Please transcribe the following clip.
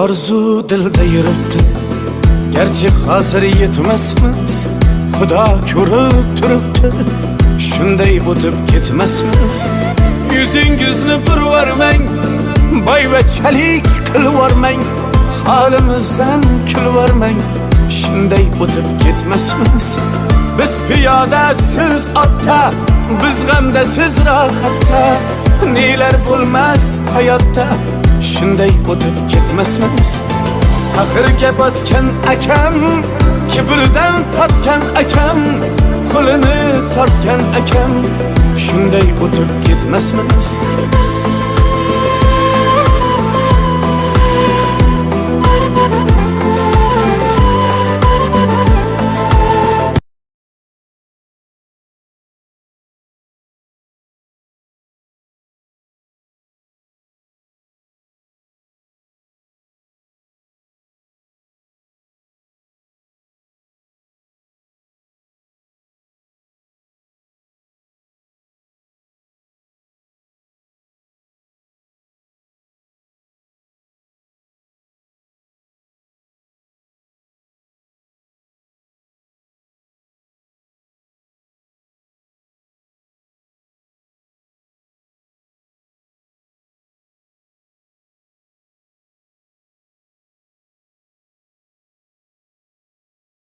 Arzu dilda yuribdi, gerçi hazır yetmesmiz. Xudo ko'rib turibdi, shunday o'tib ketmasmiz. Yuzingizni burvarmang, boyvachalik qilvormang, holimizdan kulvormang, shunday o'tib ketmasmiz. Biz piyoda, siz otda, biz g'amda, siz rohatda, nelar bo'lmas hayotda, shunday o'tib ketmasmiz. Axirga botgan akam, kibrdan totgan akam, qo'lini tortgan akam, shunday o'tib ketmasmiz.